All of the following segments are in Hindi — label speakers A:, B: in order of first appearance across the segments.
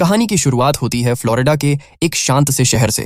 A: कहानी की शुरुआत होती है फ्लोरिडा के एक शांत से शहर से।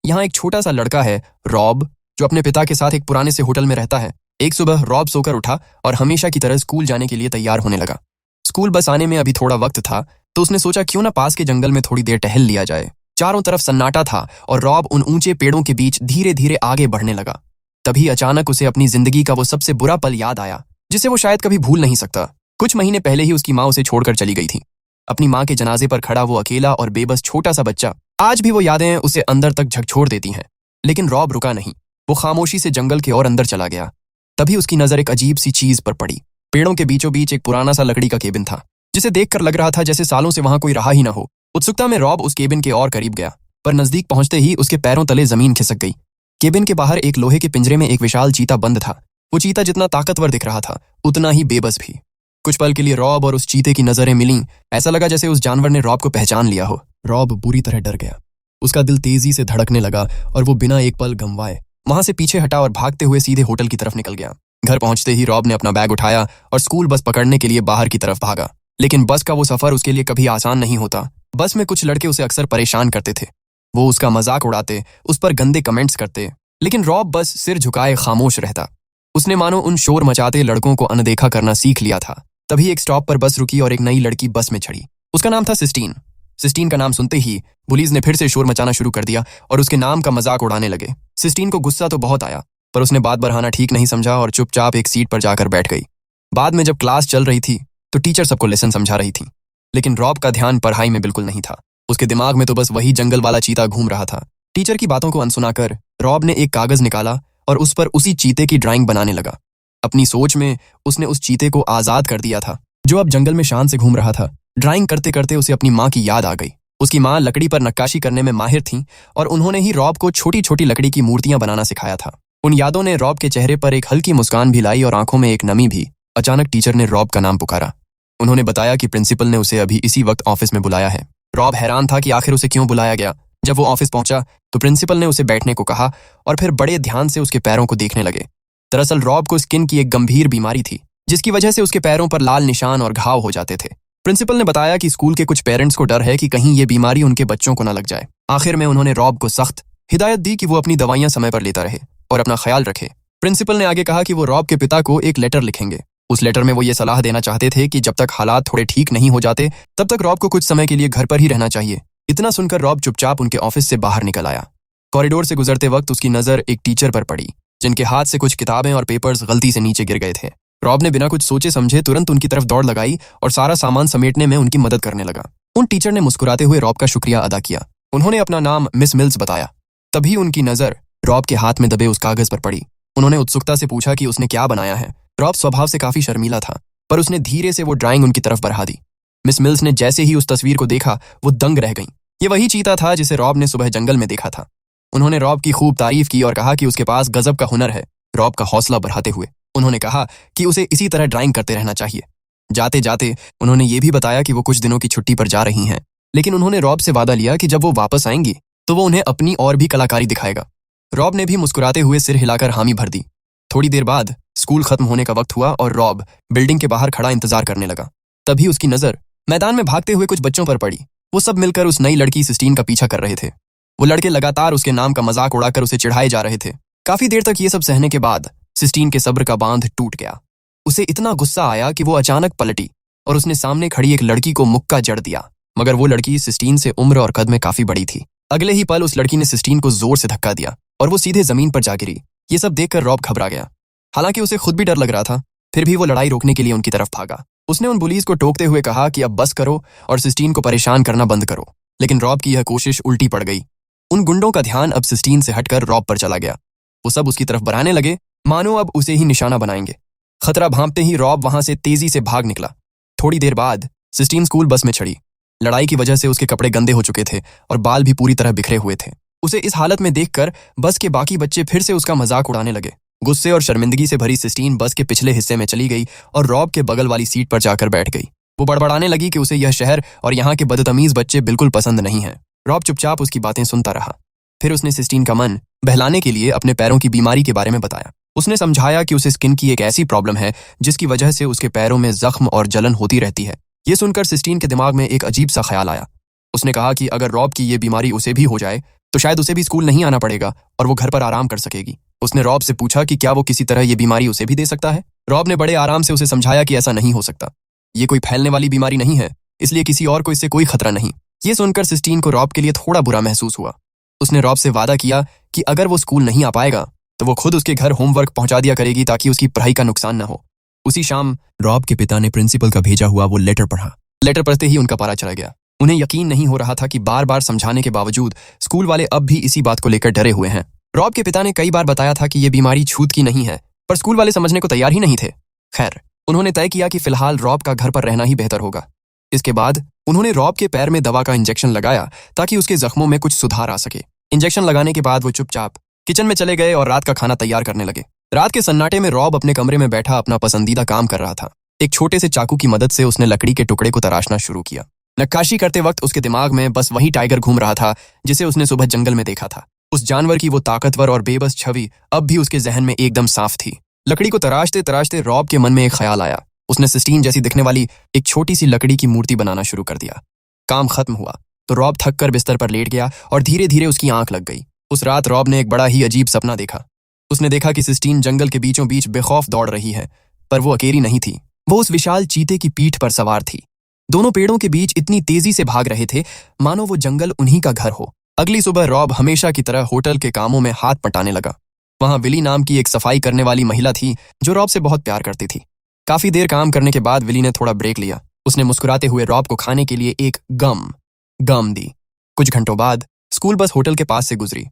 A: यहाँ एक छोटा सा लड़का है, रॉब, जो अपने पिता के साथ एक पुराने से होटल में रहता है। एक सुबह रॉब सोकर उठा और हमेशा की तरह स्कूल जाने के लिए तैयार होने लगा। स्कूल बस आने में अभी थोड़ा वक्त था, तो उसने सोचा क्यों ना पास के जंगल में थोड़ी देर टहल लिया जाए। चारों तरफ सन्नाटा था और रॉब उन ऊंचे पेड़ों के बीच धीरे धीरे आगे बढ़ने लगा। तभी अचानक उसे अपनी जिंदगी का वो सबसे बुरा पल याद आया, जिसे वो शायद कभी भूल नहीं सकता। कुछ महीने पहले ही उसकी माँ उसे छोड़कर चली गई थी। अपनी माँ के जनाजे पर खड़ा वो अकेला और बेबस छोटा सा बच्चा। आज भी वो यादें उसे अंदर तक झकझोर देती हैं। लेकिन रॉब रुका नहीं। वो खामोशी से जंगल के और अंदर चला गया। तभी उसकी नजर एक अजीब सी चीज पर पड़ी। पेड़ों के बीचों बीच एक पुराना सा लकड़ी का केबिन था, जिसे देखकर लग रहा था जैसे सालों से वहां कोई रहा ही ना हो। उत्सुकता में रॉब उस केबिन के और करीब गया, पर नजदीक पहुंचते ही उसके पैरों तले जमीन खिसक गई। केबिन के बाहर एक लोहे के पिंजरे में एक विशाल चीता बंद था। वो चीता जितना ताकतवर दिख रहा था, उतना ही बेबस भी। कुछ पल के लिए रॉब और उस चीते की नजरें मिलीं। ऐसा लगा जैसे उस जानवर ने रॉब को पहचान लिया हो। रॉब बुरी तरह डर गया। उसका दिल तेजी से धड़कने लगा और वो बिना एक पल गंवाए वहां से पीछे हटा और भागते हुए सीधे होटल की तरफ निकल गया। घर पहुंचते ही रॉब ने अपना बैग उठाया और स्कूल बस पकड़ने के लिए बाहर की तरफ भागा। लेकिन बस का वो सफर उसके लिए कभी आसान नहीं होता। बस में कुछ लड़के उसे अक्सर परेशान करते थे। वो उसका मजाक उड़ाते, उस पर गंदे कमेंट्स करते, लेकिन रॉब बस सिर झुकाए खामोश रहता। उसने मानो उन शोर मचाते लड़कों को अनदेखा करना सीख लिया था। तभी एक स्टॉप पर बस रुकी और एक नई लड़की बस में चढ़ी। उसका नाम था सिस्टीन। सिस्टीन का नाम सुनते ही पुलिस ने फिर से शोर मचाना शुरू कर दिया और उसके नाम का मजाक उड़ाने लगे। सिस्टीन को गुस्सा तो बहुत आया, पर उसने बात बढ़ाना ठीक नहीं समझा और चुपचाप एक सीट पर जाकर बैठ गई। बाद में जब क्लास चल रही थी तो टीचर सबको लेसन समझा रही थी, लेकिन रॉब का ध्यान पढ़ाई में बिल्कुल नहीं था। उसके दिमाग में तो बस वही जंगल वाला चीता घूम रहा था। टीचर की बातों को अनसुना कर रॉब ने एक कागज निकाला और उस पर उसी चीते की ड्राइंग बनाने लगा। अपनी सोच में उसने उस चीते को आजाद कर दिया था, जो अब जंगल में शान से घूम रहा था। ड्राइंग करते करते उसे अपनी माँ की याद आ गई। उसकी माँ लकड़ी पर नक्काशी करने में माहिर थीं और उन्होंने ही रॉब को छोटी छोटी लकड़ी की मूर्तियां बनाना सिखाया था। उन यादों ने रॉब के चेहरे पर एक हल्की मुस्कान भी लाई और आंखों में एक नमी भी। अचानक टीचर ने रॉब का नाम पुकारा। उन्होंने बताया कि प्रिंसिपल ने उसे अभी इसी वक्त ऑफिस में बुलाया है। रॉब हैरान था कि आखिर उसे क्यों बुलाया गया। जब वो ऑफिस पहुंचा तो प्रिंसिपल ने उसे बैठने को कहा और फिर बड़े ध्यान से उसके पैरों को देखने लगे। दरअसल रॉब को स्किन की एक गंभीर बीमारी थी, जिसकी वजह से उसके पैरों पर लाल निशान और घाव हो जाते थे। प्रिंसिपल ने बताया कि स्कूल के कुछ पेरेंट्स को डर है कि कहीं ये बीमारी उनके बच्चों को न लग जाए। आखिर में उन्होंने रॉब को सख्त हिदायत दी कि वो अपनी दवाइयां समय पर लेता रहे और अपना ख्याल रखे। प्रिंसिपल ने आगे कहा कि वो रॉब के पिता को एक लेटर लिखेंगे। उस लेटर में वो ये सलाह देना चाहते थे कि जब तक हालात थोड़े ठीक नहीं हो जाते तब तक रॉब को कुछ समय के लिए घर पर ही रहना चाहिए। इतना सुनकर रॉब चुपचाप उनके ऑफिस से बाहर निकल आया। कॉरिडोर से गुजरते वक्त उसकी नजर एक टीचर पर पड़ी, जिनके हाथ से कुछ किताबें और पेपर्स गलती से नीचे गिर गए थे। रॉब ने बिना कुछ सोचे समझे तुरंत उनकी तरफ दौड़ लगाई और सारा सामान समेटने में उनकी मदद करने लगा। उन टीचर ने मुस्कुराते हुए रॉब का शुक्रिया अदा किया। उन्होंने अपना नाम मिस मिल्स बताया। तभी उनकी नजर रॉब के हाथ में दबे उस कागज पर पड़ी। उन्होंने उत्सुकता से पूछा कि उसने क्या बनाया है। रॉब स्वभाव से काफी शर्मीला था, पर उसने धीरे से वो ड्राइंग उनकी तरफ बढ़ा दी। मिस मिल्स ने जैसे ही उस तस्वीर को देखा वो दंग रह गईं। ये वही चीता था जिसे रॉब ने सुबह जंगल में देखा था। उन्होंने रॉब की खूब तारीफ की और कहा कि उसके पास गजब का हुनर है। रॉब का हौसला बढ़ाते हुए उन्होंने कहा कि उसे इसी तरह ड्राइंग करते रहना चाहिए। जाते जाते उन्होंने ये भी बताया कि वो कुछ दिनों की छुट्टी पर जा रही हैं, लेकिन उन्होंने रॉब से वादा लिया कि जब वो वापस आएंगी तो वो उन्हें अपनी और भी कलाकारी दिखाएगा। रॉब ने भी मुस्कुराते हुए सिर हिलाकर हामी भर दी। थोड़ी देर बाद स्कूल खत्म होने का वक्त हुआ और रॉब बिल्डिंग के बाहर खड़ा इंतजार करने लगा। तभी उसकी नजर मैदान में भागते हुए कुछ बच्चों पर पड़ी। वो सब मिलकर उस नई लड़की सिस्टीन का पीछा कर रहे थे। वो लड़के लगातार उसके नाम का मजाक उड़ाकर उसे चिढ़ाए जा रहे थे। काफी देर तक ये सब सहने के बाद सिस्टीन के सब्र का बांध टूट गया। उसे इतना गुस्सा आया कि वो अचानक पलटी और उसने सामने खड़ी एक लड़की को मुक्का जड़ दिया। मगर वो लड़की सिस्टीन से उम्र और कद में काफी बड़ी थी। अगले ही पल उस लड़की ने सिस्टीन को जोर से धक्का दिया और वो सीधे जमीन पर जा गिरी। ये सब देखकर रॉब घबरा गया। हालांकि उसे खुद भी डर लग रहा था, फिर भी वो लड़ाई रोकने के लिए उनकी तरफ भागा। उसने उन पुलिस को टोकते हुए कहा कि अब बस करो और सिस्टीन को परेशान करना बंद करो। लेकिन रॉब की यह कोशिश उल्टी पड़ गई। उन गुंडों का ध्यान अब सिस्टीन से हटकर रॉब पर चला गया। वो सब उसकी तरफ बढ़ाने लगे, मानो अब उसे ही निशाना बनाएंगे। खतरा भांपते ही रॉब वहां से तेजी से भाग निकला। थोड़ी देर बाद सिस्टीन स्कूल बस में चढ़ी। लड़ाई की वजह से उसके कपड़े गंदे हो चुके थे और बाल भी पूरी तरह बिखरे हुए थे। उसे इस हालत में देखकर बस के बाकी बच्चे फिर से उसका मजाक उड़ाने लगे। गुस्से और शर्मिंदगी से भरी सिस्टीन बस के पिछले हिस्से में चली गई और रॉब के बगल वाली सीट पर जाकर बैठ गई। वो बड़बड़ाने लगी कि उसे यह शहर और यहाँ के बदतमीज बच्चे बिल्कुल पसंद नहीं हैं। रॉब चुपचाप उसकी बातें सुनता रहा। फिर उसने सिस्टीन का मन बहलाने के लिए अपने पैरों की बीमारी के बारे में बताया। उसने समझाया कि उसे स्किन की एक ऐसी प्रॉब्लम है जिसकी वजह से उसके पैरों में जख्म और जलन होती रहती है। ये सुनकर सिस्टीन के दिमाग में एक अजीब सा ख्याल आया। उसने कहा कि अगर रॉब की ये बीमारी उसे भी हो जाए तो शायद उसे भी स्कूल नहीं आना पड़ेगा और वो घर पर आराम कर सकेगी। उसने रॉब से पूछा कि क्या वो किसी तरह ये बीमारी उसे भी दे सकता है। रॉब ने बड़े आराम से उसे समझाया कि ऐसा नहीं हो सकता, ये कोई फैलने वाली बीमारी नहीं है, इसलिए किसी और को इससे कोई खतरा नहीं। ये सुनकर सिस्टीन को रॉब के लिए थोड़ा बुरा महसूस हुआ। उसने रॉब से वादा किया कि अगर वो स्कूल नहीं आ पाएगा तो वो खुद उसके घर होमवर्क पहुंचा दिया करेगी ताकि उसकी पढ़ाई का नुकसान न हो। उसी शाम रॉब के पिता ने प्रिंसिपल का भेजा हुआ वो लेटर पढ़ा। लेटर पढ़ते ही उनका पारा चढ़ गया। उन्हें यकीन नहीं हो रहा था कि बार बार समझाने के बावजूद स्कूल वाले अब भी इसी बात को लेकर डरे हुए हैं। रॉब के पिता ने कई बार बताया था कि ये बीमारी छूत की नहीं है, पर स्कूल वाले समझने को तैयार ही नहीं थे। खैर, उन्होंने तय किया कि फिलहाल रॉब का घर पर रहना ही बेहतर होगा। इसके बाद उन्होंने रॉब के पैर में दवा का इंजेक्शन लगाया ताकि उसके जख्मों में कुछ सुधार आ सके। इंजेक्शन लगाने के बाद वो चुपचाप किचन में चले गए और रात का खाना तैयार करने लगे। रात के सन्नाटे में रॉब अपने कमरे में बैठा अपना पसंदीदा काम कर रहा था। एक छोटे से चाकू की मदद से उसने लकड़ी के टुकड़े को तराशना शुरू किया। नक्काशी करते वक्त उसके दिमाग में बस वही टाइगर घूम रहा था जिसे उसने सुबह जंगल में देखा था। उस जानवर की वो ताकतवर और बेबस छवि अब भी उसके जहन में एकदम साफ थी। लकड़ी को तराशते तराशते रॉब के मन में एक ख्याल आया। उसने सिस्टीन जैसी दिखने वाली एक छोटी सी लकड़ी की मूर्ति बनाना शुरू कर दिया। काम खत्म हुआ तो रॉब थक कर बिस्तर पर लेट गया और धीरे धीरे उसकी आंख लग गई। उस रात रॉब ने एक बड़ा ही अजीब सपना देखा। उसने देखा कि सिस्टीन जंगल के बीचों बीच बेखौफ दौड़ रही है, पर वो अकेली नहीं थी। वो उस विशाल चीते की पीठ पर सवार थी। दोनों पेड़ों के बीच इतनी तेजी से भाग रहे थे मानो वो जंगल उन्हीं का घर हो। अगली सुबह रॉब हमेशा की तरह होटल के कामों में हाथ पटाने लगा। वहां विली नाम की एक सफाई करने वाली महिला थी जो रॉब से बहुत प्यार करती थी। काफी देर काम करने के बाद विली ने थोड़ा ब्रेक लिया। उसने मुस्कुराते हुए रॉब को खाने के लिए एक गम दी। कुछ घंटों बाद स्कूल बस होटल के पास से गुजरी।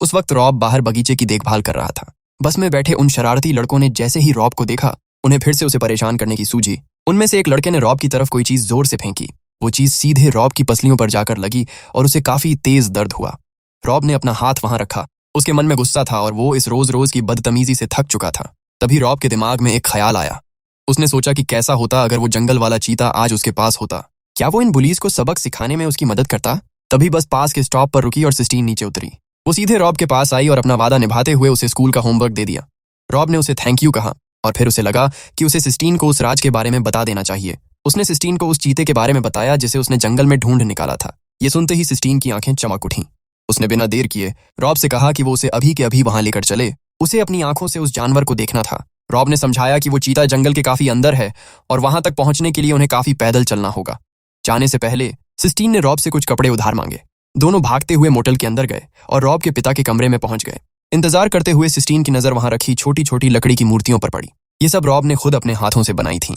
A: उस वक्त रॉब बाहर बगीचे की देखभाल कर रहा था। बस में बैठे उन शरारती लड़कों ने जैसे ही रॉब को देखा, उन्हें फिर से उसे परेशान करने की सूझी। उनमें से एक लड़के ने रॉब की तरफ कोई चीज जोर से फेंकी। वो चीज सीधे रॉब की पसलियों पर जाकर लगी और उसे काफी तेज दर्द हुआ। रॉब ने अपना हाथ वहां रखा। उसके मन में गुस्सा था और वो इस रोज रोज की बदतमीजी से थक चुका था। तभी रॉब के दिमाग में एक ख्याल आया। उसने सोचा कि कैसा होता अगर वो जंगल वाला चीता आज उसके पास होता। क्या वो इन बुलीज को सबक सिखाने में उसकी मदद करता? तभी बस पास के स्टॉप पर रुकी और सिस्टीन नीचे उतरी। वो सीधे रॉब के पास आई और अपना वादा निभाते हुए उसे स्कूल का होमवर्क दे दिया। रॉब ने उसे थैंक यू कहा और फिर उसे लगा कि उसे सिस्टीन को उस राज के बारे में बता देना चाहिए। उसने सिस्टीन को उस चीते के बारे में बताया जिसे उसने जंगल में ढूंढ निकाला था। ये सुनते ही सिस्टीन की आंखें चमक उठीं। उसने बिना देर किए रॉब से कहा कि वो उसे अभी के अभी वहां लेकर चले। उसे अपनी आंखों से उस जानवर को देखना था। रॉब ने समझाया कि वो चीता जंगल के काफी अंदर है और वहां तक पहुंचने के लिए उन्हें काफी पैदल चलना होगा। जाने से पहले सिस्टीन ने रॉब से कुछ कपड़े उधार मांगे। दोनों भागते हुए मोटल के अंदर गए और रॉब के पिता के कमरे में पहुंच गए। इंतजार करते हुए सिस्टीन की नजर वहां रखी छोटी छोटी लकड़ी की मूर्तियों पर पड़ी। ये सब रॉब ने खुद अपने हाथों से बनाई थीं।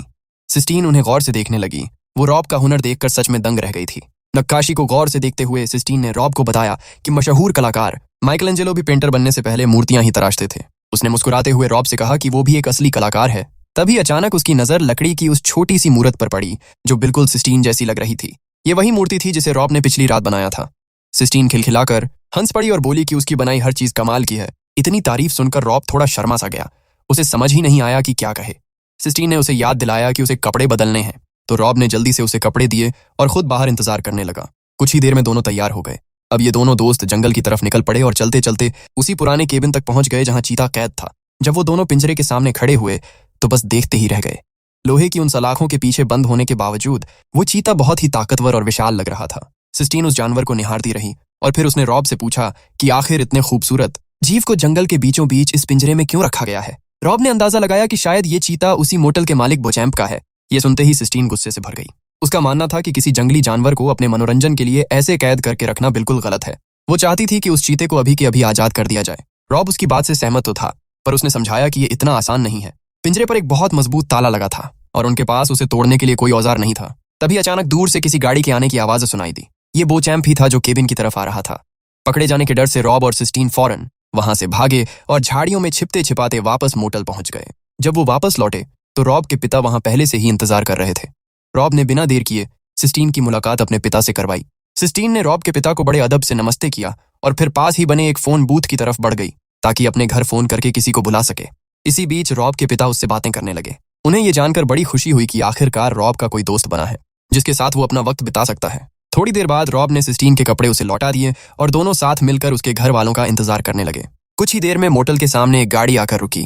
A: सिस्टीन उन्हें गौर से देखने लगी। वो रॉब का हुनर देखकर सच में दंग रह गई थी। नक्काशी को गौर से देखते हुए सिस्टीन ने रॉब को बताया कि मशहूर कलाकार माइकलएंजेलो भी पेंटर बनने से पहले मूर्तियां ही तराशते थे। उसने मुस्कुराते हुए रॉब से कहा कि वो भी एक असली कलाकार है। तभी अचानक उसकी नजर लकड़ी की उस छोटी सी मूर्त पर पड़ी जो बिल्कुल सिस्टीन जैसी लग रही थी। ये वही मूर्ति थी जिसे रॉब ने पिछली रात बनाया था। सिस्टीन खिलखिलाकर हंस पड़ी और बोली कि उसकी बनाई हर चीज कमाल की है। इतनी तारीफ सुनकर रॉब थोड़ा शर्मा सा गया। उसे समझ ही नहीं आया कि क्या कहे। सिस्टीन ने उसे याद दिलाया कि उसे कपड़े बदलने हैं, तो रॉब ने जल्दी से उसे कपड़े दिए और खुद बाहर इंतजार करने लगा। कुछ ही देर में दोनों तैयार हो गए। अब ये दोनों दोस्त जंगल की तरफ निकल पड़े और चलते चलते उसी पुराने केबिन तक पहुंच गए जहां चीता कैद था। जब वो दोनों पिंजरे के सामने खड़े हुए तो बस देखते ही रह गए। लोहे की उन सलाखों के पीछे बंद होने के बावजूद वो चीता बहुत ही ताकतवर और विशाल लग रहा था। सिस्टीन उस जानवर को निहारती रही और फिर उसने रॉब से पूछा कि आखिर इतने खूबसूरत जीव को जंगल के बीचों बीच इस पिंजरे में क्यों रखा गया है। रॉब ने अंदाजा लगाया कि शायद ये चीता उसी मोटल के मालिक बोचैम्प का है। ये सुनते ही सिस्टीन गुस्से से भर गई। उसका मानना था कि किसी जंगली जानवर को अपने मनोरंजन के लिए ऐसे कैद करके रखना बिल्कुल गलत है। वो चाहती थी कि उस चीते को अभी के अभी आजाद कर दिया जाए। रॉब उसकी बात से सहमत तो था, पर उसने समझाया कि ये इतना आसान नहीं है। पिंजरे पर एक बहुत मजबूत ताला लगा था और उनके पास उसे तोड़ने के लिए कोई औजार नहीं था। तभी अचानक दूर से किसी गाड़ी के आने की आवाज सुनाई दी। ये बोचैम्प ही था जो केबिन की तरफ आ रहा था। पकड़े जाने के डर से रॉब और सिस्टीन फौरन वहां से भागे और झाड़ियों में छिपते छिपाते वापस मोटल पहुंच गए। जब वो वापस लौटे तो रॉब के पिता वहां पहले से ही इंतजार कर रहे थे। रॉब ने बिना देर किए सिस्टीन की मुलाकात अपने पिता से करवाई। सिस्टीन ने रॉब के पिता को बड़े अदब से नमस्ते किया और फिर पास ही बने एक फोन बूथ की तरफ बढ़ गई ताकि अपने घर फोन करके किसी को बुला सके। इसी बीच रॉब के पिता उससे बातें करने लगे। उन्हें ये जानकर बड़ी खुशी हुई कि आखिरकार रॉब का कोई दोस्त बना है जिसके साथ वो अपना वक्त बिता सकता है। थोड़ी देर बाद रॉब ने सिस्टीन के कपड़े उसे लौटा दिए और दोनों साथ मिलकर उसके घर वालों का इंतजार करने लगे। कुछ ही देर में मोटल के सामने एक गाड़ी आकर रुकी।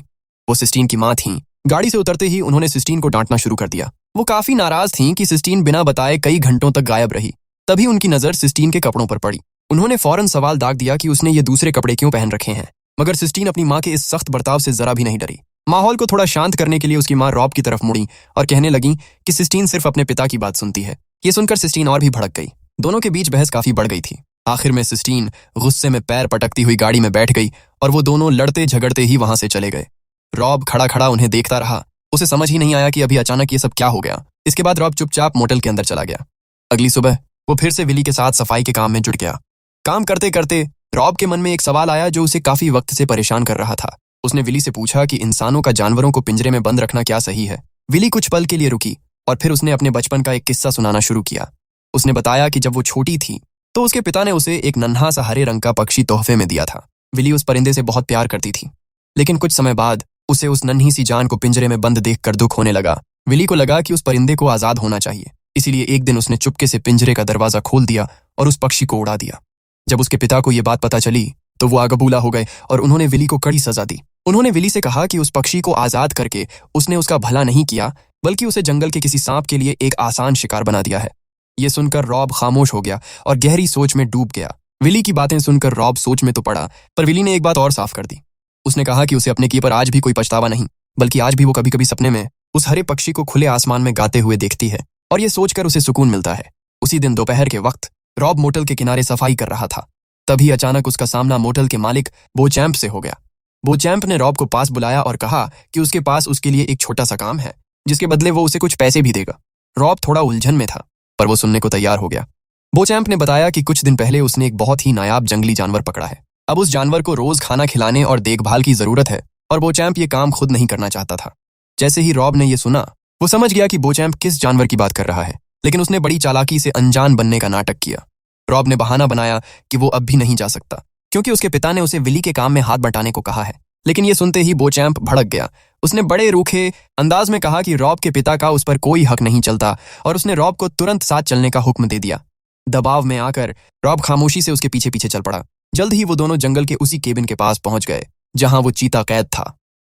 A: वो सिस्टीन की माँ थीं। गाड़ी से उतरते ही उन्होंने सिस्टीन को डांटना शुरू कर दिया। वो काफी नाराज थीं कि सिस्टीन बिना बताए कई घंटों तक गायब रही। तभी उनकी नजर सिस्टीन के कपड़ों पर पड़ी। उन्होंने फौरन सवाल दाग दिया कि उसने ये दूसरे कपड़े क्यों पहन रखे हैं, मगर सिस्टीन अपनी माँ के इस सख्त बर्ताव से जरा भी नहीं डरी। माहौल को थोड़ा शांत करने के लिए उसकी माँ रॉब की तरफ मुड़ी और कहने लगी कि सिस्टीन सिर्फ अपने पिता की बात सुनती है। ये सुनकर सिस्टीन और भी भड़क गई। दोनों के बीच बहस काफी बढ़ गई थी। आखिर में सिस्टीन गुस्से में पैर पटकती हुई गाड़ी में बैठ गई और वो दोनों लड़ते झगड़ते ही वहां से चले गए। रॉब खड़ा खड़ा उन्हें देखता रहा। उसे समझ ही नहीं आया कि अभी अचानक ये सब क्या हो गया। इसके बाद रॉब चुपचाप मोटल के अंदर चला गया। अगली सुबह वो फिर से विली के साथ सफाई के काम में जुट गया। काम करते करते रॉब के मन में एक सवाल आया जो उसे काफी वक्त से परेशान कर रहा था। उसने विली से पूछा कि इंसानों का जानवरों को पिंजरे में बंद रखना क्या सही है। विली कुछ पल के लिए रुकी और फिर उसने अपने बचपन का एक किस्सा सुनाना शुरू किया। उसने बताया कि जब वो छोटी थी तो उसके पिता ने उसे एक नन्हा सा हरे रंग का पक्षी तोहफे में दिया था। विली उस परिंदे से बहुत प्यार करती थी, लेकिन कुछ समय बाद उसे उस नन्ही सी जान को पिंजरे में बंद देखकर दुख होने लगा। विली को लगा कि उस परिंदे को आजाद होना चाहिए, इसीलिए एक दिन उसने चुपके से पिंजरे का दरवाजा खोल दिया और उस पक्षी को उड़ा दिया। जब उसके पिता को यह बात पता चली तो वो आगबूला हो गए और उन्होंने विली को कड़ी सजा दी। उन्होंने विली से कहा कि उस पक्षी को आजाद करके उसने उसका भला नहीं किया, बल्कि उसे जंगल के किसी सांप के लिए एक आसान शिकार बना दिया है। ये सुनकर रॉब खामोश हो गया और गहरी सोच में डूब गया। विली की बातें सुनकर रॉब सोच में तो पड़ा, पर विली ने एक बात और साफ कर दी। उसने कहा कि उसे अपने किए पर आज भी कोई पछतावा नहीं, बल्कि आज भी वो कभी कभी सपने में उस हरे पक्षी को खुले आसमान में गाते हुए देखती है और ये सोचकर उसे सुकून मिलता है। उसी दिन दोपहर के वक्त रॉब मोटल के किनारे सफाई कर रहा था। तभी अचानक उसका सामना मोटल के मालिक बोचैम्प से हो गया। बोचैम्प ने रॉब को पास बुलाया और कहा कि उसके पास उसके लिए एक छोटा सा काम है, जिसके बदले वो उसे कुछ पैसे भी देगा। रॉब थोड़ा उलझन में था, पर वो सुनने को तैयार हो गया। बोचैम्प ने बताया कि कुछ दिन पहले उसने एक बहुत ही नायाब जंगली जानवर पकड़ा है। अब उस जानवर को रोज खाना खिलाने और देखभाल की जरूरत है और बोचैम्प ये काम खुद नहीं करना चाहता था। जैसे ही रॉब ने ये सुना, वो समझ गया कि बोचैम्प किस जानवर की बात कर रहा है, लेकिन उसने बड़ी चालाकी से अनजान बनने का नाटक किया। रॉब ने बहाना बनाया कि वो अब भी नहीं जा सकता, क्योंकि उसके पिता ने उसे विली के काम में हाथ बटाने को कहा है। लेकिन ये सुनते ही बोचैम्प भड़क गया। उसने बड़े रूखे अंदाज में कहा कि रॉब के पिता का उस पर कोई हक नहीं चलता और उसने रॉब को तुरंत साथ चलने का हुक्म दे दिया। दबाव में आकर रॉब खामोशी से उसके पीछे पीछे चल पड़ा। जल्द ही वो दोनों जंगल के उसी केबिन के पास पहुंच गए जहां वो चीता कैद था।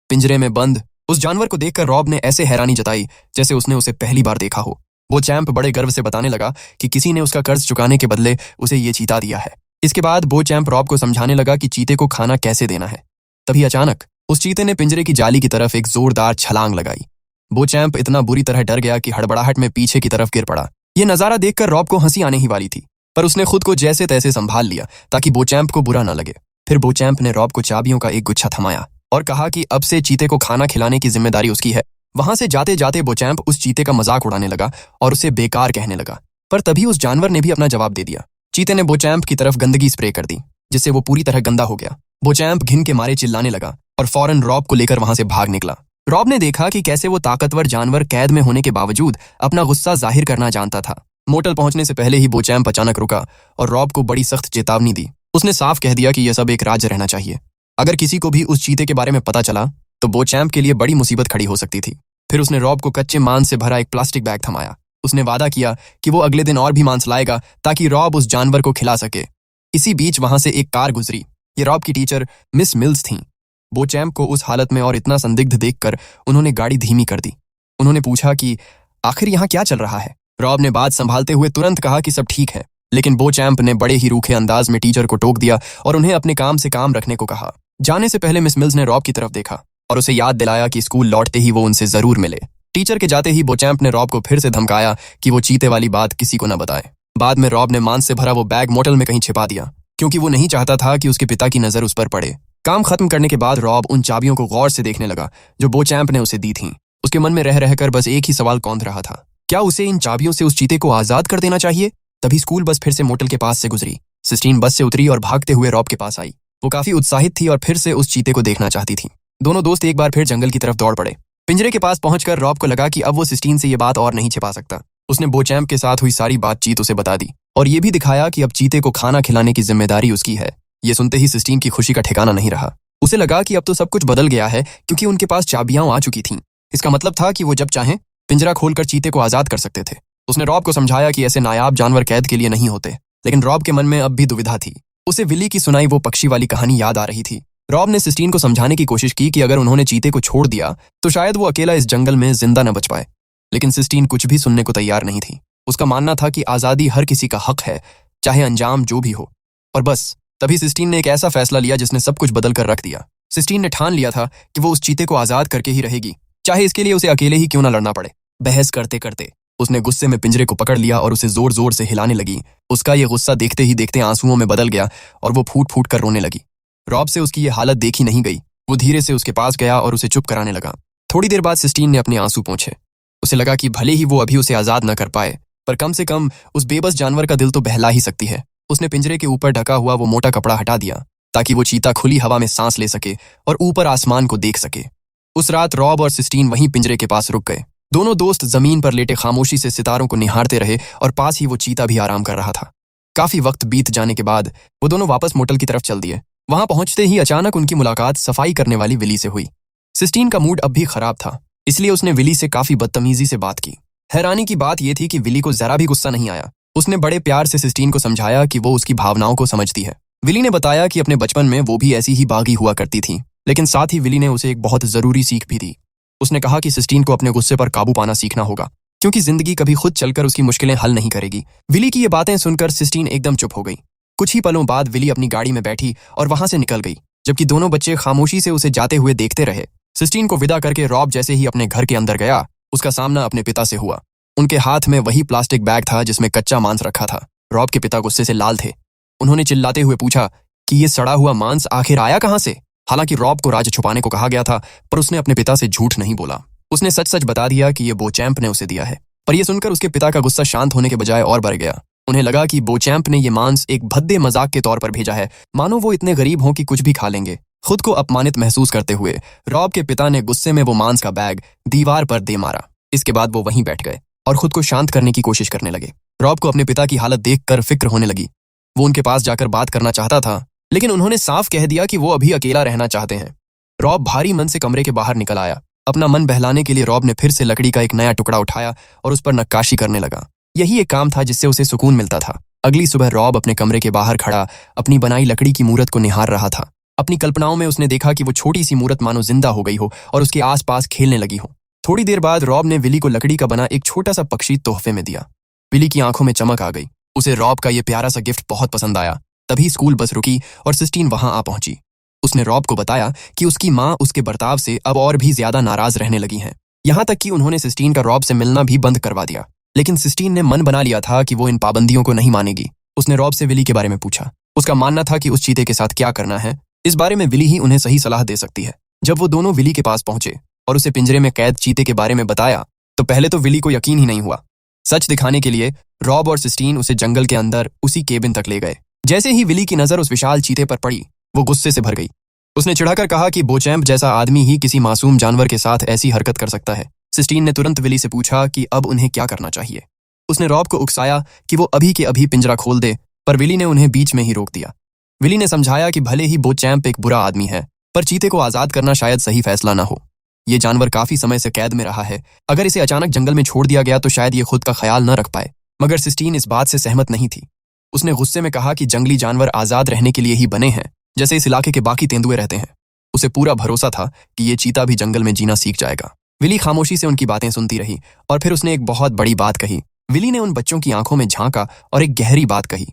A: पिंजरे में बंद उस जानवर को देखकर रॉब ने ऐसे हैरानी जताई जैसे उसने उसे पहली बार देखा हो। बोचैम्प बड़े गर्व से बताने लगा कि किसी ने उसका कर्ज चुकाने के बदले उसे ये चीता दिया है। इसके बाद बोचैम्प रॉब को समझाने लगा कि चीते को खाना कैसे देना है। तभी अचानक उस चीते ने पिंजरे की जाली की तरफ एक जोरदार छलांग लगाई। बोचैम्प इतना बुरी तरह डर गया कि हड़बड़ाहट में पीछे की तरफ गिर पड़ा। ये नजारा देखकर रॉब को हंसी आने ही वाली थी, पर उसने खुद को जैसे तैसे संभाल लिया ताकि बोचैम्प को बुरा न लगे। फिर बोचैम्प ने रॉब को चाबियों का एक गुच्छा थमाया और कहा कि अब से चीते को खाना खिलाने की जिम्मेदारी उसकी है। वहां से जाते जाते बोचैम्प उस चीते का मजाक उड़ाने लगा और उसे बेकार कहने लगा, पर तभी उस जानवर ने भी अपना जवाब दे दिया। चीते ने बोचैम्प की तरफ गंदगी स्प्रे कर दी, जिससे वो पूरी तरह गंदा हो गया। बोचैम्प घिन के मारे चिल्लाने लगा और फौरन रॉब को लेकर वहां से भाग निकला। रॉब ने देखा कि कैसे वो ताकतवर जानवर कैद में होने के बावजूद अपना गुस्सा जाहिर करना जानता था। मोटल पहुंचने से पहले ही बोचैम्प अचानक रुका और रॉब को बड़ी सख्त चेतावनी दी। उसने साफ कह दिया कि यह सब एक राज रहना चाहिए। अगर किसी को भी उस चीते के बारे में पता चला तो बोचैम्प के लिए बड़ी मुसीबत खड़ी हो सकती थी। फिर उसने रॉब को कच्चे मांस से भरा एक प्लास्टिक बैग थमाया। उसने वादा किया कि वो अगले दिन और भी मांस लाएगा ताकि रॉब उस जानवर को खिला सके। इसी बीच वहां से एक कार गुजरी। ये रॉब की टीचर मिस मिल्स थीं। बोचैम्प को उस हालत में और इतना संदिग्ध देखकर उन्होंने गाड़ी धीमी कर दी। उन्होंने पूछा कि आखिर यहाँ क्या चल रहा है। रॉब ने बात संभालते हुए तुरंत कहा कि सब ठीक है, लेकिन बोचैम्प ने बड़े ही रूखे अंदाज में टीचर को टोक दिया और उन्हें अपने काम से काम रखने को कहा। जाने से पहले मिस मिल्स ने रॉब की तरफ देखा और उसे याद दिलाया कि स्कूल लौटते ही वो उनसे जरूर मिले। टीचर के जाते ही बोचैम्प ने रॉब को फिर से धमकाया कि वो चीते वाली बात किसी को न बताए। बाद में रॉब ने मांस से भरा वो बैग मोटल में कहीं छिपा दिया, क्योंकि वो नहीं चाहता था कि उसके पिता की नजर उस पर पड़े। काम खत्म करने के बाद रॉब उन चाबियों को गौर से देखने लगा जो बोचैम्प ने उसे दी थीं। उसके मन में रह रहकर बस एक ही सवाल कौंध रहा था, क्या उसे इन चाबियों से उस चीते को आजाद कर देना चाहिए। तभी स्कूल बस फिर से मोटल के पास से गुजरी। सिस्टीन बस से उतरी और भागते हुए रॉब के पास आई। वो काफी उत्साहित थी और फिर से उस चीते को देखना चाहती थी। दोनों दोस्त एक बार फिर जंगल की तरफ दौड़ पड़े। पिंजरे के पास पहुंचकर रॉब को लगा कि अब वो सिस्टीन से ये बात और नहीं छिपा सकता। उसने बोचैम्प के साथ हुई सारी बातचीत उसे बता दी और ये भी दिखाया कि अब चीते को खाना खिलाने की जिम्मेदारी उसकी है। ये सुनते ही सिस्टीन की खुशी का ठिकाना नहीं रहा। उसे लगा कि अब तो सब कुछ बदल गया है, क्योंकि उनके पास चाबियां आ चुकी थीं। इसका मतलब था कि वो जब चाहें पिंजरा खोलकर चीते को आजाद कर सकते थे। उसने रॉब को समझाया कि ऐसे नायाब जानवर कैद के लिए नहीं होते, लेकिन रॉब के मन में अब भी दुविधा थी। उसे विली की सुनाई वो पक्षी वाली कहानी याद आ रही थी। रॉब ने सिस्टीन को समझाने की कोशिश की कि अगर उन्होंने चीते को छोड़ दिया तो शायद वो अकेला इस जंगल में जिंदा न बच पाए, लेकिन सिस्टीन कुछ भी सुनने को तैयार नहीं थी। उसका मानना था कि आज़ादी हर किसी का हक है, चाहे अंजाम जो भी हो। और बस तभी सिस्टीन ने एक ऐसा फैसला लिया जिसने सब कुछ बदल कर रख दिया। सिस्टीन ने ठान लिया था कि वो उस चीते को आज़ाद करके ही रहेगी, चाहे इसके लिए उसे अकेले ही क्यों ना लड़ना पड़े। बहस करते करते उसने गुस्से में पिंजरे को पकड़ लिया और उसे जोर जोर से हिलाने लगी। उसका ये गुस्सा देखते ही देखते आंसुओं में बदल गया और वो फूट फूट कर रोने लगी। रॉब से उसकी ये हालत देखी नहीं गई। वो धीरे से उसके पास गया और उसे चुप कराने लगा। थोड़ी देर बाद सिस्टीन ने अपने आंसू पोंछे। उसे लगा कि भले ही वो अभी उसे आज़ाद न कर पाए, पर कम से कम उस बेबस जानवर का दिल तो बहला ही सकती है। उसने पिंजरे के ऊपर ढका हुआ वो मोटा कपड़ा हटा दिया ताकि वो चीता खुली हवा में सांस ले सके और ऊपर आसमान को देख सके। उस रात रॉब और सिस्टीन वहीं पिंजरे के पास रुक गए। दोनों दोस्त जमीन पर लेटे खामोशी से सितारों को निहारते रहे और पास ही वो चीता भी आराम कर रहा था। काफी वक्त बीत जाने के बाद वो दोनों वापस मोटल की तरफ चल दिए। वहां पहुंचते ही अचानक उनकी मुलाकात सफाई करने वाली विली से हुई। सिस्टीन का मूड अब भी खराब था, इसलिए उसने विली से काफी बदतमीजी से बात की। हैरानी की बात यह थी कि विली को जरा भी गुस्सा नहीं आया। उसने बड़े प्यार से सिस्टीन को समझाया कि वो उसकी भावनाओं को समझती है। विली ने बताया कि अपने बचपन में वो भी ऐसी ही बागी हुआ करती थी, लेकिन साथ ही विली ने उसे एक बहुत जरूरी सीख भी दी। उसने कहा कि सिस्टीन को अपने गुस्से पर काबू पाना सीखना होगा, क्योंकि जिंदगी कभी खुद चलकर उसकी मुश्किलें हल नहीं करेगी। विली की ये बातें सुनकर सिस्टीन एकदम चुप हो गई। कुछ ही पलों बाद विली अपनी गाड़ी में बैठी और वहां से निकल गई, जबकि दोनों बच्चे खामोशी से उसे जाते हुए देखते रहे। सिस्टीन को विदा करके रॉब जैसे ही अपने घर के अंदर गया, उसका सामना अपने पिता से हुआ। उनके हाथ में वही प्लास्टिक बैग था जिसमें कच्चा मांस रखा था। रॉब के पिता गुस्से से लाल थे। उन्होंने चिल्लाते हुए पूछा कि ये सड़ा हुआ मांस आखिर आया कहां से। हालांकि रॉब को राज छुपाने को कहा गया था, पर उसने अपने पिता से झूठ नहीं बोला। उसने सच सच बता दिया कि ये बोचैम्प ने उसे दिया है। पर यह सुनकर उसके पिता का गुस्सा शांत होने के बजाय और बढ़ गया। उन्हें लगा कि बोचैम्प ने यह मांस एक भद्दे मजाक के तौर पर भेजा है, मानो वो इतने गरीब हों कि कुछ भी खा लेंगे। खुद को अपमानित महसूस करते हुए रॉब के पिता ने गुस्से में वो मांस का बैग दीवार पर दे मारा। इसके बाद वो वहीं बैठ गए और खुद को शांत करने की कोशिश करने लगे। रॉब को अपने पिता की हालत देखकर फिक्र होने लगी। वो उनके पास जाकर बात करना चाहता था, लेकिन उन्होंने साफ कह दिया कि वो अभी अकेला रहना चाहते हैं। रॉब भारी मन से कमरे के बाहर निकल आया। अपना मन बहलाने के लिए रॉब ने फिर से लकड़ी का एक नया टुकड़ा उठाया और उस पर नक्काशी करने लगा। यही एक काम था जिससे उसे सुकून मिलता था। अगली सुबह रॉब अपने कमरे के बाहर खड़ा अपनी बनाई लकड़ी की मूरत को निहार रहा था। अपनी कल्पनाओं में उसने देखा कि वो छोटी सी मूरत मानो जिंदा हो गई हो और उसके आसपास खेलने लगी हो। थोड़ी देर बाद रॉब ने विली को लकड़ी का बना एक छोटा सा पक्षी तोहफे में दिया। विली की आंखों में चमक आ गई। उसे रॉब का ये प्यारा सा गिफ्ट बहुत पसंद आया। तभी स्कूल बस रुकी और सिस्टीन वहां आ पहुंची। उसने रॉब को बताया कि उसकी माँ उसके बर्ताव से अब और भी ज्यादा नाराज रहने लगी हैं। यहाँ तक कि उन्होंने सिस्टीन का रॉब से मिलना भी बंद करवा दिया। लेकिन सिस्टीन ने मन बना लिया था कि वो इन पाबंदियों को नहीं मानेगी। उसने रॉब से विली के बारे में पूछा। उसका मानना था कि उस चीते के साथ क्या करना है, इस बारे में विली ही उन्हें सही सलाह दे सकती है। जब वो दोनों विली के पास पहुंचे और उसे पिंजरे में कैद चीते के बारे में बताया, तो पहले तो विली को यकीन ही नहीं हुआ। सच दिखाने के लिए रॉब और सिस्टीन उसे जंगल के अंदर उसी केबिन तक ले गए। जैसे ही विली की नजर उस विशाल चीते पर पड़ी, वो गुस्से से भर गई। उसने चिढ़ाकर कहा कि बोचैम्प जैसा आदमी ही किसी मासूम जानवर के साथ ऐसी हरकत कर सकता है। सिस्टीन ने तुरंत विली से पूछा कि अब उन्हें क्या करना चाहिए। उसने रॉब को उकसाया कि वो अभी के अभी पिंजरा खोल दे, पर विली ने उन्हें बीच में ही रोक दिया। विली ने समझाया कि भले ही बोचैम्प एक बुरा आदमी है, पर चीते को आजाद करना शायद सही फैसला ना हो। ये जानवर काफी समय से कैद में रहा है। अगर इसे अचानक जंगल में छोड़ दिया गया तो शायद ये खुद का ख्याल न रख पाए। मगर सिस्टीन इस बात से सहमत नहीं थी। उसने गुस्से में कहा कि जंगली जानवर आजाद रहने के लिए ही बने हैं, जैसे इस इलाके के बाकी तेंदुए रहते हैं। उसे पूरा भरोसा था कि ये चीता भी जंगल में जीना सीख जाएगा। विली खामोशी से उनकी बातें सुनती रही और फिर उसने एक बहुत बड़ी बात कही। विली ने उन बच्चों की आंखों में झांका और एक गहरी बात कही।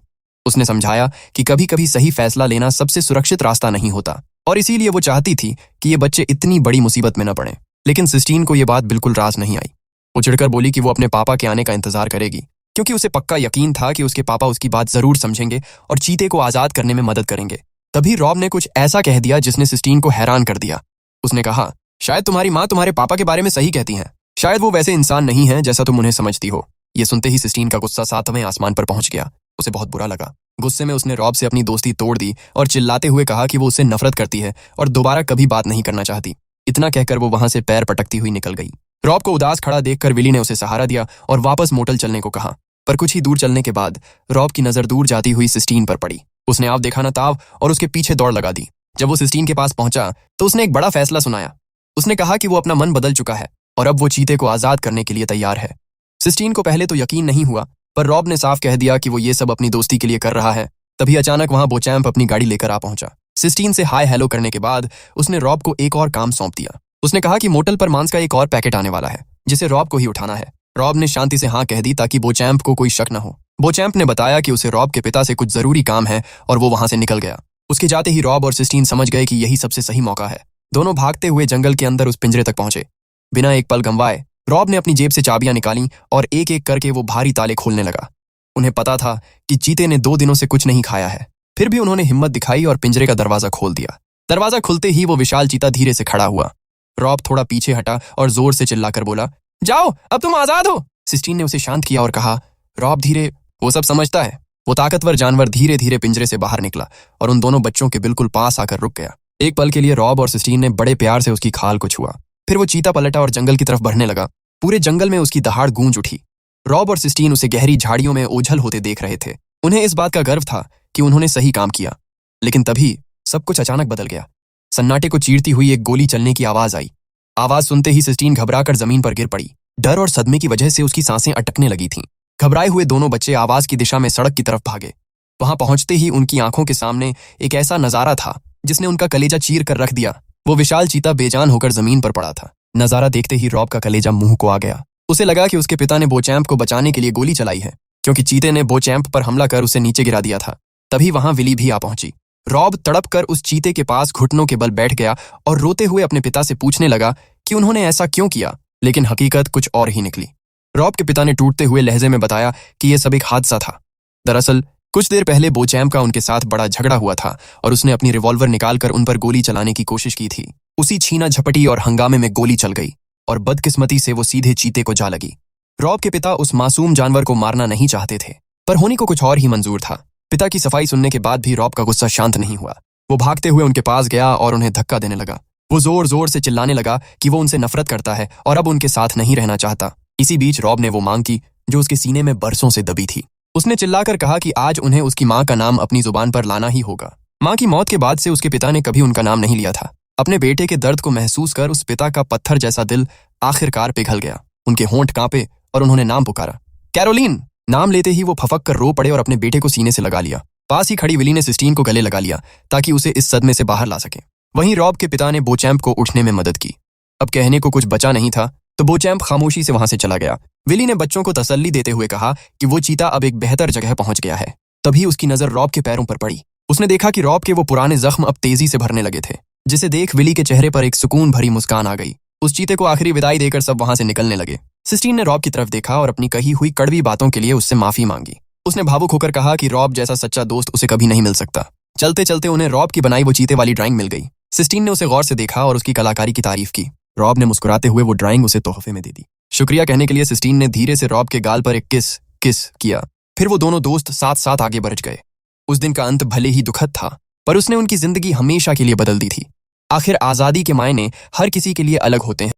A: उसने समझाया कि कभी कभी सही फैसला लेना सबसे सुरक्षित रास्ता नहीं होता, और इसीलिए वो चाहती थी कि ये बच्चे इतनी बड़ी मुसीबत में न पड़े। लेकिन सिस्टीन को ये बात बिल्कुल रास नहीं आई। वो चिढ़कर बोली कि वो अपने पापा के आने का इंतजार करेगी, क्योंकि उसे पक्का यकीन था कि उसके पापा उसकी बात जरूर समझेंगे और चीते को आजाद करने में मदद करेंगे। तभी रॉब ने कुछ ऐसा कह दिया जिसने सिस्टीन को हैरान कर दिया। उसने कहा, शायद तुम्हारी माँ तुम्हारे पापा के बारे में सही कहती हैं। शायद वो वैसे इंसान नहीं है जैसा तुम उन्हें समझती हो। ये सुनते ही सिस्टीन का गुस्सा 7वें आसमान पर पहुंच गया। उसे बहुत बुरा लगा। गुस्से में उसने रॉब से अपनी दोस्ती तोड़ दी और चिल्लाते हुए कहा कि वो उससे नफरत करती है और दोबारा कभी बात नहीं करना चाहती। इतना कहकर वो वहां से पैर पटकती हुई निकल गई। रॉब को उदास खड़ा देखकर विली ने उसे सहारा दिया और वापस मोटल चलने को कहा। पर कुछ ही दूर चलने के बाद रॉब की नजर दूर जाती हुई सिस्टीन पर पड़ी। उसने आव देखा न ताव और उसके पीछे दौड़ लगा दी। जब वो सिस्टीन के पास पहुंचा तो उसने एक बड़ा फैसला सुनाया। उसने कहा कि वो अपना मन बदल चुका है और अब वो चीते को आजाद करने के लिए तैयार है। सिस्टीन को पहले तो यकीन नहीं हुआ, पर रॉब ने साफ कह दिया कि वो ये सब अपनी दोस्ती के लिए कर रहा है। तभी अचानक वहां बोचैम्प अपनी गाड़ी लेकर आ पहुंचा। सिस्टीन से हाय हेलो करने के बाद उसने रॉब को एक और काम सौंप दिया। उसने कहा कि मोटल पर मांस का एक और पैकेट आने वाला है, जिसे रॉब को ही उठाना है। रॉब ने शांति से हाँ कह दी ताकि बोचैम्प को कोई शक न हो। बोचैम्प ने बताया कि उसे रॉब के पिता से कुछ जरूरी काम है और वो वहां से निकल गया। उसके जाते ही रॉब और सिस्टीन समझ गए कि यही सबसे सही मौका है। दोनों भागते हुए जंगल के अंदर उस पिंजरे तक पहुंचे। बिना एक पल गंवाए रॉब ने अपनी जेब से चाबियां निकाली और एक एक करके वो भारी ताले खोलने लगा। उन्हें पता था कि चीते ने 2 दिनों से कुछ नहीं खाया है, फिर भी उन्होंने हिम्मत दिखाई और पिंजरे का दरवाजा खोल दिया। दरवाजा खुलते ही वो विशाल चीता धीरे से खड़ा हुआ। रॉब थोड़ा पीछे हटा और जोर से चिल्लाकर बोला, जाओ, अब तुम आजाद हो। सिस्टीन ने उसे शांत किया और कहा, रॉब धीरे, वो सब समझता है। वो ताकतवर जानवर धीरे धीरे पिंजरे से बाहर निकला और उन दोनों बच्चों के बिल्कुल पास आकर रुक गया। एक पल के लिए रॉब और सिस्टीन ने बड़े प्यार से उसकी खाल को छुआ। फिर वो चीता पलटा और जंगल की तरफ बढ़ने लगा। पूरे जंगल में उसकी दहाड़ गूंज उठी। रॉब और सिस्टीन उसे गहरी झाड़ियों में ओझल होते देख रहे थे। उन्हें इस बात का गर्व था कि उन्होंने सही काम किया। लेकिन तभी सब कुछ अचानक बदल गया। सन्नाटे को चीरती हुई एक गोली चलने की आवाज आई। आवाज सुनते ही सिस्टीन घबराकर जमीन पर गिर पड़ी। डर और सदमे की वजह से उसकी सांसें अटकने लगी थीं। घबराए हुए दोनों बच्चे आवाज की दिशा में सड़क की तरफ भागे। वहां पहुंचते ही उनकी आंखों के सामने एक ऐसा नजारा था जिसने उनका कलेजा चीर कर रख दिया। वो विशाल चीता बेजान होकर जमीन पर पड़ा था। नजारा देखते ही रॉब का कलेजा मुंह को आ गया। उसे लगा कि उसके पिता ने बोचैम्प को बचाने के लिए गोली चलाई है, क्योंकि चीते ने बोचैम्प पर हमला कर उसे नीचे गिरा दिया था। तभी वहां विली भी आ पहुंची। रॉब तड़प कर उस चीते के पास घुटनों के बल बैठ गया और रोते हुए अपने पिता से पूछने लगा कि उन्होंने ऐसा क्यों किया, लेकिन हकीकत कुछ और ही निकली। रॉब के पिता ने टूटते हुए लहजे में बताया कि यह सब एक हादसा था। दरअसल कुछ देर पहले बोचैम्प का उनके साथ बड़ा झगड़ा हुआ था और उसने अपनी रिवॉल्वर निकालकर उन पर गोली चलाने की कोशिश की थी। उसी छीना झपटी और हंगामे में गोली चल गई और बदकिस्मती से वो सीधे चीते को जा लगी। रॉब के पिता उस मासूम जानवर को मारना नहीं चाहते थे, पर होने को कुछ और ही मंजूर था। पिता की सफाई सुनने के बाद भी रॉब का गुस्सा शांत नहीं हुआ। वो भागते हुए उनके पास गया और उन्हें धक्का देने लगा। वो जोर जोर से चिल्लाने लगा कि वो उनसे नफरत करता है और अब उनके साथ नहीं रहना चाहता। इसी बीच रॉब ने वो मांग की जो उसके सीने में बरसों से दबी थी। उसने चिल्लाकर कहा कि आज उन्हें उसकी माँ का नाम अपनी जुबान पर लाना ही होगा। माँ की मौत के बाद से उसके पिता ने कभी उनका नाम नहीं लिया था। अपने बेटे के दर्द को महसूस कर उस पिता का पत्थर जैसा दिल आखिरकार पिघल गया। उनके होंठ कांपे और उन्होंने नाम पुकारा, कैरोलीन। नाम लेते ही वो फफक कर रो पड़े और अपने बेटे को सीने से लगा लिया। पास ही खड़ी विली ने सिस्टीन को गले लगा लिया ताकि उसे इस सदमे से बाहर ला सके। वहीं रॉब के पिता ने बोचैम्प को उठने में मदद की। अब कहने को कुछ बचा नहीं था तो बोचैम्प खामोशी से वहां से चला गया। विली ने बच्चों को तसल्ली देते हुए कहा कि वो चीता अब एक बेहतर जगह पहुंच गया है। तभी उसकी नजर रॉब के पैरों पर पड़ी। उसने देखा कि रॉब के वो पुराने जख्म अब तेजी से भरने लगे थे, जिसे देख विली के चेहरे पर एक सुकून भरी मुस्कान आ गई। उस चीते को आखिरी विदाई देकर सब वहां से निकलने लगे। सिस्टीन ने रॉब की तरफ देखा और अपनी कही हुई कड़वी बातों के लिए उससे माफी मांगी। उसने भावुक होकर कहा कि रॉब जैसा सच्चा दोस्त उसे कभी नहीं मिल सकता। चलते चलते उन्हें रॉब की बनाई वो चीते वाली ड्राइंग मिल गई। सिस्टीन ने उसे गौर से देखा और उसकी कलाकारी की तारीफ की। रॉब ने मुस्कुराते हुए वो ड्राइंग उसे तोहफे में दे दी। शुक्रिया कहने के लिए सिस्टीन ने धीरे से रॉब के गाल पर एक किस किया। फिर वो दोनों दोस्त साथ साथ आगे बढ़ गए। उस दिन का अंत भले ही दुखद था, पर उसने उनकी जिंदगी हमेशा के लिए बदल दी थी। आखिर आजादी के मायने हर किसी के लिए अलग होते हैं।